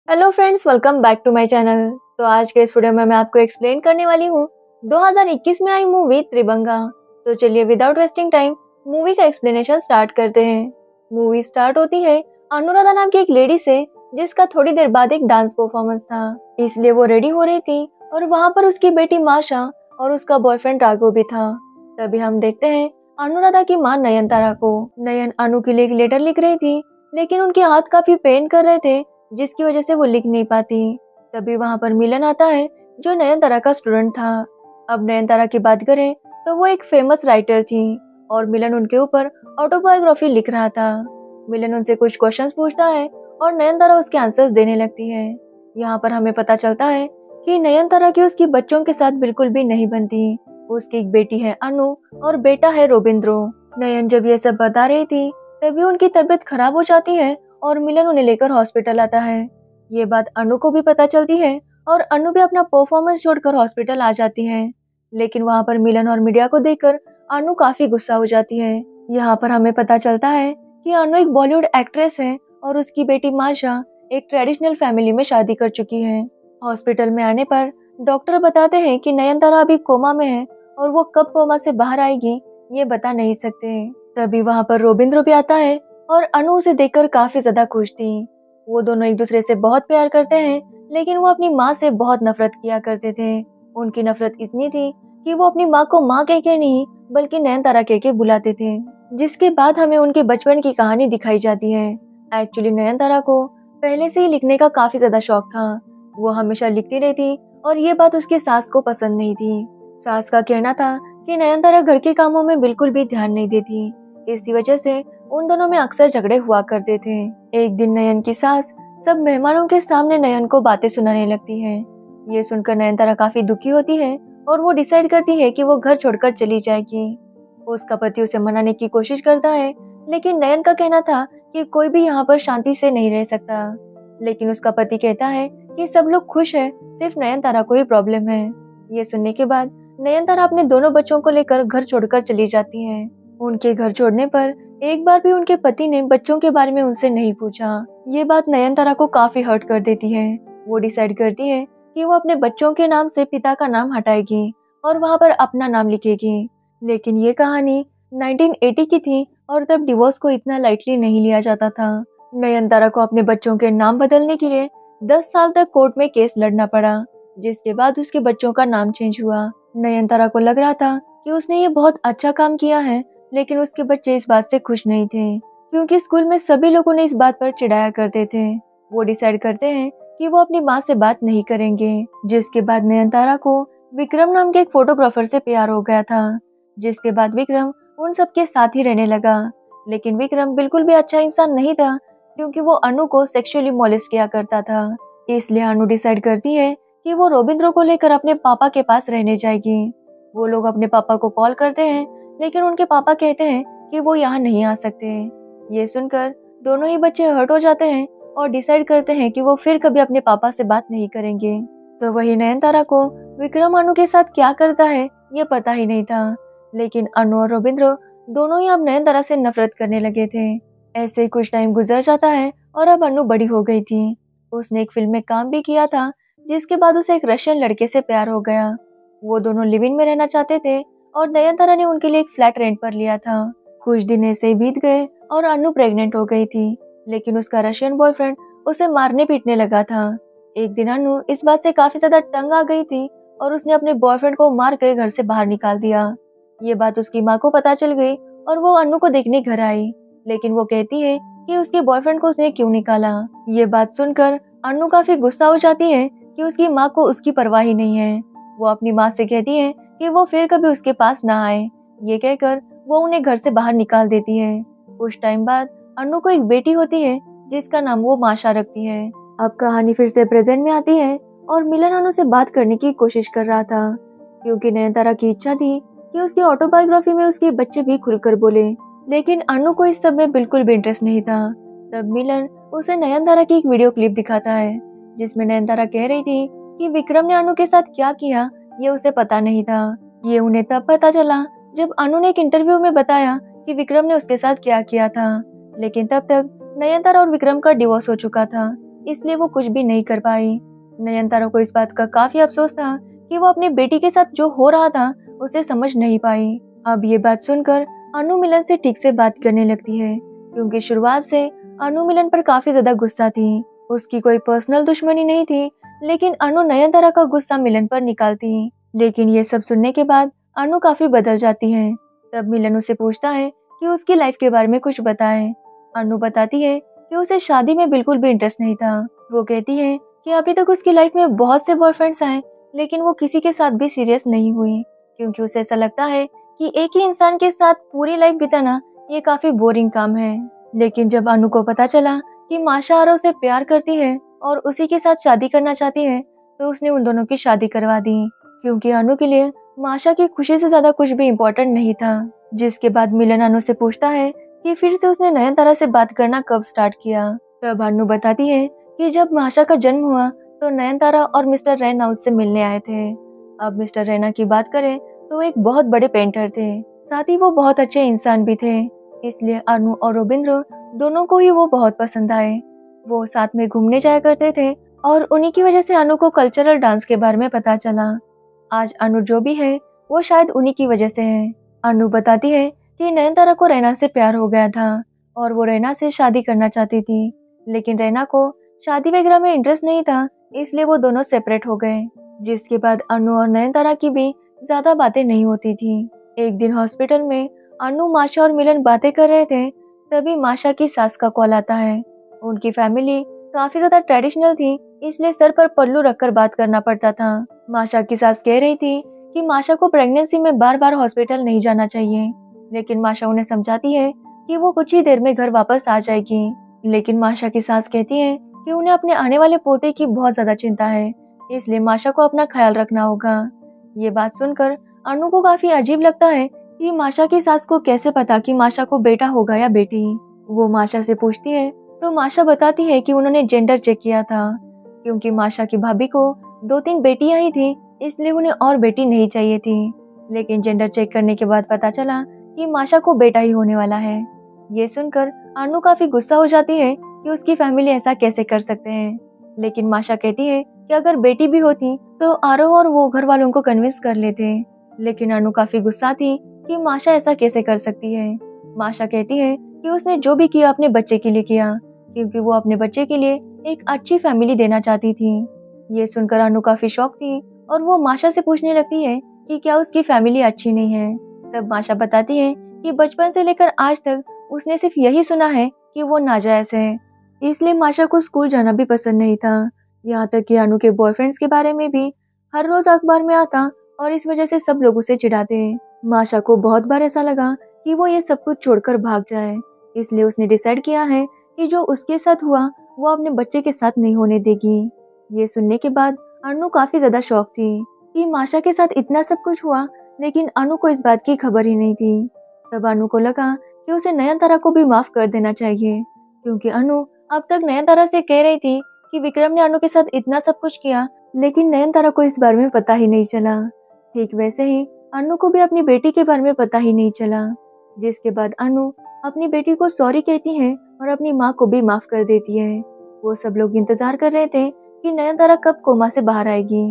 Hello friends, welcome back to my channel. तो आज के इस वीडियो में मैं आपको एक्सप्लेन करने वाली हूँ 2021 में आई मूवी त्रिभंगा। तो चलिए विदाउट वेस्टिंग टाइम मूवी का एक्सप्लेनेशन स्टार्ट करते हैं। मूवी स्टार्ट होती है अनुराधा नाम की एक लेडी से, जिसका थोड़ी देर बाद एक डांस परफॉर्मेंस था, इसलिए वो रेडी हो रही थी और वहाँ पर उसकी बेटी माशा और उसका बॉयफ्रेंड राघव भी था। तभी हम देखते हैं अनुराधा की माँ नयनतारा को। नयन अनु के लिए एक लेटर लिख रही थी, लेकिन उनके हाथ काफी पेन कर रहे थे, जिसकी वजह से वो लिख नहीं पाती। तभी वहाँ पर मिलन आता है, जो नयनतारा का स्टूडेंट था। अब नयनतारा की बात करें तो वो एक फेमस राइटर थी और मिलन उनके ऊपर ऑटोबायोग्राफी लिख रहा था। मिलन उनसे कुछ क्वेश्चंस पूछता है और नयनतारा उसके आंसर्स देने लगती है। यहाँ पर हमें पता चलता है कि नयनतारा की उसकी बच्चों के साथ बिल्कुल भी नहीं बनती। उसकी एक बेटी है अनु और बेटा है रोबिंद्रो। नयन जब ये सब बता रही थी तभी उनकी तबीयत खराब हो जाती है और मिलन उन्हें लेकर हॉस्पिटल आता है। ये बात अनु को भी पता चलती है और अनु भी अपना परफॉर्मेंस छोड़कर हॉस्पिटल आ जाती है। लेकिन वहाँ पर मिलन और मीडिया को देखकर अनु काफी गुस्सा हो जाती है। यहाँ पर हमें पता चलता है कि अनु एक बॉलीवुड एक्ट्रेस है और उसकी बेटी माशा एक ट्रेडिशनल फैमिली में शादी कर चुकी है। हॉस्पिटल में आने पर डॉक्टर बताते हैं कि नयनतारा अभी कोमा में है और वो कब कोमा से बाहर आएगी ये बता नहीं सकते। तभी वहाँ पर रोबिंद्रो भी आता है और अनु उसे देखकर काफी ज्यादा खुश थी। वो दोनों एक दूसरे से बहुत प्यार करते हैं, लेकिन वो अपनी माँ से बहुत नफरत किया करते थे। उनकी नफरत इतनी थी कि वो अपनी माँ को माँ कह के नहीं बल्कि नयनतारा कह के बुलाते थे। जिसके बाद हमें उनके बचपन की कहानी दिखाई जाती है। एक्चुअली नयनतारा को पहले से ही लिखने का काफी ज्यादा शौक था। वो हमेशा लिखती रहती और ये बात उसकी सास को पसंद नहीं थी। सास का कहना था कि नयनतारा घर के कामों में बिल्कुल भी ध्यान नहीं देती। इसी वजह से उन दोनों में अक्सर झगड़े हुआ करते थे। एक दिन नयन की सास सब मेहमानों के सामने नयन को बातें सुनाने लगती है। ये सुनकर नयनतारा काफी दुखी होती है और वो डिसाइड करती है कि वो घर छोड़कर चली जाएगी। उसका पति उसे मनाने की कोशिश करता है, लेकिन नयन का कहना था कि कोई भी यहाँ पर शांति से नहीं रह सकता। लेकिन उसका पति कहता है कि सब लोग खुश है, सिर्फ नयनतारा को ही प्रॉब्लम है। ये सुनने के बाद नयनतारा अपने दोनों बच्चों को लेकर घर छोड़कर चली जाती है। उनके घर छोड़ने पर एक बार भी उनके पति ने बच्चों के बारे में उनसे नहीं पूछा। ये बात नयनतारा को काफी हर्ट कर देती है। वो डिसाइड करती है कि वो अपने बच्चों के नाम से पिता का नाम हटाएगी और वहाँ पर अपना नाम लिखेगी। लेकिन ये कहानी 1980 की थी और तब डिवोर्स को इतना लाइटली नहीं लिया जाता था। नयनतारा को अपने बच्चों के नाम बदलने के लिए 10 साल तक कोर्ट में केस लड़ना पड़ा, जिसके बाद उसके बच्चों का नाम चेंज हुआ। नयनतारा को लग रहा था कि उसने ये बहुत अच्छा काम किया है, लेकिन उसके बच्चे इस बात से खुश नहीं थे, क्योंकि स्कूल में सभी लोगों ने इस बात पर चिढ़ाया करते थे। वो डिसाइड करते हैं कि वो अपनी माँ से बात नहीं करेंगे। जिसके बाद नयनतारा को विक्रम नाम के एक फोटोग्राफर से प्यार हो गया था। जिसके बाद विक्रम उन सबके साथ ही रहने लगा। लेकिन विक्रम बिल्कुल भी अच्छा इंसान नहीं था, क्योंकि वो अनु को सेक्सुअली मोलेस्ट किया करता था। इसलिए अनु डिसाइड करती है कि वो रोबिंद्रो को लेकर अपने पापा के पास रहने जाएगी। वो लोग अपने पापा को कॉल करते हैं, लेकिन उनके पापा कहते हैं कि वो यहाँ नहीं आ सकते। ये सुनकर दोनों ही बच्चे हर्ट हो जाते हैं और डिसाइड करते हैं कि वो फिर कभी अपने पापा से बात नहीं करेंगे। तो वही नयनतारा को विक्रम अनु के साथ क्या करता है ये पता ही नहीं था। लेकिन अनु और रोबिंद्रो दोनों ही अब नयनतारा से नफरत करने लगे थे। ऐसे ही कुछ टाइम गुजर जाता है और अब अनु बड़ी हो गई थी। उसने एक फिल्म में काम भी किया था, जिसके बाद उसे एक रशियन लड़के से प्यार हो गया। वो दोनों लिव इन में रहना चाहते थे और नयनतारा ने उनके लिए एक फ्लैट रेंट पर लिया था। कुछ दिन ऐसे ही बीत गए और अनु प्रेग्नेंट हो गई थी, लेकिन उसका रशियन बॉयफ्रेंड उसे मारने पीटने लगा था। एक दिन अनु इस बात से काफी ज्यादा तंग आ गई थी और उसने अपने बॉयफ्रेंड को मार कर घर से बाहर निकाल दिया। ये बात उसकी माँ को पता चल गई और वो अनु को देखने घर आई, लेकिन वो कहती है कि उसके बॉयफ्रेंड को उसने क्यों निकाला। ये बात सुनकर अनु काफी गुस्सा हो जाती है कि उसकी माँ को उसकी परवाह ही नहीं है। वो अपनी माँ से कहती है कि वो फिर कभी उसके पास ना आए। ये कहकर वो उन्हें घर से बाहर निकाल देती है। कुछ टाइम बाद अनु को एक बेटी होती है, जिसका नाम वो माशा रखती है। अब कहानी फिर से प्रेजेंट में आती है और मिलन अनु से बात करने की कोशिश कर रहा था, क्योंकि नयनतारा की इच्छा थी कि उसकी ऑटोबायोग्राफी में उसके बच्चे भी खुलकर बोले। लेकिन अनु को इस सब में बिल्कुल भी इंटरेस्ट नहीं था। तब मिलन उसे नयनतारा की एक वीडियो क्लिप दिखाता है, जिसमें नयनतारा कह रही थी कि विक्रम ने अनु के साथ क्या किया ये उसे पता नहीं था। ये उन्हें तब पता चला जब अनु ने एक इंटरव्यू में बताया कि विक्रम ने उसके साथ क्या किया था। लेकिन तब तक नयनतारा और विक्रम का डिवोर्स हो चुका था। इसलिए वो कुछ भी नहीं कर पाई। नयनतारा को इस बात का काफी अफसोस था कि वो अपनी बेटी के साथ जो हो रहा था उसे समझ नहीं पाई। अब ये बात सुनकर अनु मिलन से ठीक से बात करने लगती है, क्योंकि शुरुआत से अनु मिलन पर काफी ज्यादा गुस्सा थी। उसकी कोई पर्सनल दुश्मनी नहीं थी, लेकिन अनु नयनतारा का गुस्सा मिलन पर निकालती। लेकिन ये सब सुनने के बाद अनु काफी बदल जाती है। तब मिलन उसे पूछता है कि उसकी लाइफ के बारे में कुछ बताए। अनु बताती है कि उसे शादी में बिल्कुल भी इंटरेस्ट नहीं था। वो कहती है कि अभी तक उसकी लाइफ में बहुत से बॉयफ्रेंड्स आए, लेकिन वो किसी के साथ भी सीरियस नहीं हुई, क्योंकि उसे ऐसा लगता है कि एक ही इंसान के साथ पूरी लाइफ बिताना ये काफी बोरिंग काम है। लेकिन जब अनु को पता चला कि माशा आरव से प्यार करती है और उसी के साथ शादी करना चाहती है, तो उसने उन दोनों की शादी करवा दी, क्योंकि अनु के लिए माशा की खुशी से ज्यादा कुछ भी इम्पोर्टेंट नहीं था। जिसके बाद मिलन अनु से पूछता है कि फिर से उसने नयनतारा से बात करना कब स्टार्ट किया। तब अनु बताती है कि जब माशा का जन्म हुआ तो नयनतारा और मिस्टर रैना उससे मिलने आए थे। अब मिस्टर रैना की बात करें तो एक बहुत बड़े पेंटर थे, साथ ही वो बहुत अच्छे इंसान भी थे, इसलिए अनु और रविंद्र दोनों को ही वो बहुत पसंद आए। वो साथ में घूमने जाया करते थे और उन्हीं की वजह से अनु को कल्चरल डांस के बारे में पता चला। आज अनु जो भी है वो शायद उन्हीं की वजह से है। अनु बताती है कि नयनतारा को रैना से प्यार हो गया था और वो रैना से शादी करना चाहती थी, लेकिन रैना को शादी वगैरह में इंटरेस्ट नहीं था, इसलिए वो दोनों सेपरेट हो गए। जिसके बाद अनु और नयनतारा की भी ज्यादा बातें नहीं होती थी। एक दिन हॉस्पिटल में अनु, माशा और मिलन बातें कर रहे थे, तभी माशा की सास का कॉल आता है। उनकी फैमिली काफी ज्यादा ट्रेडिशनल थी, इसलिए सर पर पल्लू रखकर बात करना पड़ता था। माशा की सास कह रही थी कि माशा को प्रेगनेंसी में बार बार हॉस्पिटल नहीं जाना चाहिए, लेकिन माशा उन्हें समझाती है कि वो कुछ ही देर में घर वापस आ जाएगी। लेकिन माशा की सास कहती है कि उन्हें अपने आने वाले पोते की बहुत ज्यादा चिंता है, इसलिए माशा को अपना ख्याल रखना होगा। ये बात सुनकर अनु को काफी अजीब लगता है कि माशा की सास को कैसे पता कि माशा को बेटा होगा या बेटी। वो माशा से पूछती है तो माशा बताती है कि उन्होंने जेंडर चेक किया था, क्योंकि माशा की भाभी को 2-3 बेटियां ही थी, इसलिए उन्हें और बेटी नहीं चाहिए थी। लेकिन जेंडर चेक करने के बाद पता चला कि माशा को बेटा ही होने वाला है। ये सुनकर अनु काफी गुस्सा हो जाती है कि उसकी फैमिली ऐसा कैसे कर सकते हैं। लेकिन माशा कहती है कि अगर बेटी भी होती तो आरव और वो घर वालों को कन्विंस कर लेते। लेकिन अनु काफी गुस्सा थी कि माशा ऐसा कैसे कर सकती है। माशा कहती है कि उसने जो भी किया अपने बच्चे के लिए किया, क्योंकि वो अपने बच्चे के लिए एक अच्छी फैमिली देना चाहती थी। ये सुनकर अनु काफी शॉक थी और वो माशा से पूछने लगती है कि क्या उसकी फैमिली अच्छी नहीं है। तब माशा बताती है कि बचपन से लेकर आज तक उसने सिर्फ यही सुना है कि वो नाजायज है, इसलिए माशा को स्कूल जाना भी पसंद नहीं था। यहाँ तक कि अनु के बॉयफ्रेंड्स के बारे में भी हर रोज अखबार में आता और इस वजह से सब लोग उसे चिढ़ाते। माशा को बहुत बार ऐसा लगा कि वो ये सब कुछ छोड़कर भाग जाए, इसलिए उसने डिसाइड किया है कि जो उसके साथ हुआ वो अपने बच्चे के साथ नहीं होने देगी। ये सुनने के बाद अनु काफी ज्यादा शॉक थी कि माशा के साथ इतना सब कुछ हुआ, लेकिन अनु को इस बात की खबर ही नहीं थी। तब अनु को लगा कि उसे नयनतारा को भी माफ कर देना चाहिए, क्योंकि अनु अब तक नयनतारा से कह रही थी कि विक्रम ने अनु के साथ इतना सब कुछ किया, लेकिन नयनतारा को इस बारे में पता ही नहीं चला। ठीक वैसे ही अनु को भी अपनी बेटी के बारे में पता ही नहीं चला। जिसके बाद अनु अपनी बेटी को सॉरी कहती है और अपनी माँ को भी माफ कर देती है। वो सब लोग इंतजार कर रहे थे कि नयनतारा कब कोमा से बाहर आएगी,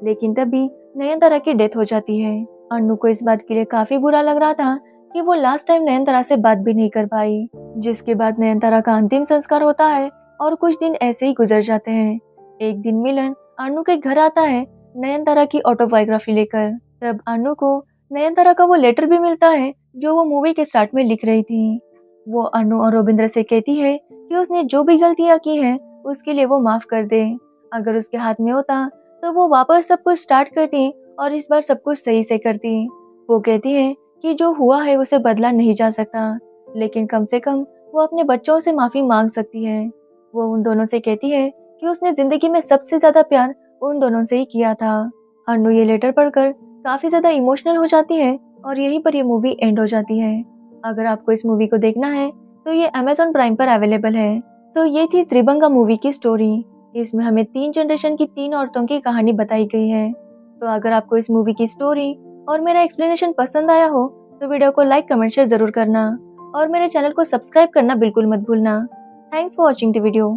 लेकिन तभी नयनतारा की डेथ हो जाती है। अनु को इस बात के लिए काफी बुरा लग रहा था कि वो लास्ट टाइम नयनतारा से बात भी नहीं कर पाई। जिसके बाद नयनतारा का अंतिम संस्कार होता है और कुछ दिन ऐसे ही गुजर जाते हैं। एक दिन मिलन अनु के घर आता है नयनतारा की ऑटोबायोग्राफी लेकर। तब अनु को नयनतारा का वो लेटर भी मिलता है जो वो मूवी के स्टार्ट में लिख रही थी। वो अनु और रविंद्र से कहती है कि उसने जो भी गलतियां की हैं उसके लिए वो माफ कर दे। अगर उसके हाथ में होता तो वो वापस सब कुछ स्टार्ट करती और इस बार सब कुछ सही से करती। वो कहती है कि जो हुआ है उसे बदला नहीं जा सकता, लेकिन कम से कम वो अपने बच्चों से माफी मांग सकती है। वो उन दोनों से कहती है कि उसने जिंदगी में सबसे ज्यादा प्यार उन दोनों से ही किया था। अनु ये लेटर पढ़कर काफी ज्यादा इमोशनल हो जाती है और यहीं पर ये मूवी एंड हो जाती है। अगर आपको इस मूवी को देखना है तो ये Amazon प्राइम पर अवेलेबल है। तो ये थी त्रिभंगा मूवी की स्टोरी। इसमें हमें 3 जनरेशन की 3 औरतों की कहानी बताई गई है। तो अगर आपको इस मूवी की स्टोरी और मेरा एक्सप्लेनेशन पसंद आया हो तो वीडियो को लाइक, कमेंट, शेयर जरूर करना और मेरे चैनल को सब्सक्राइब करना बिल्कुल मत भूलना। Thanks for watching the video.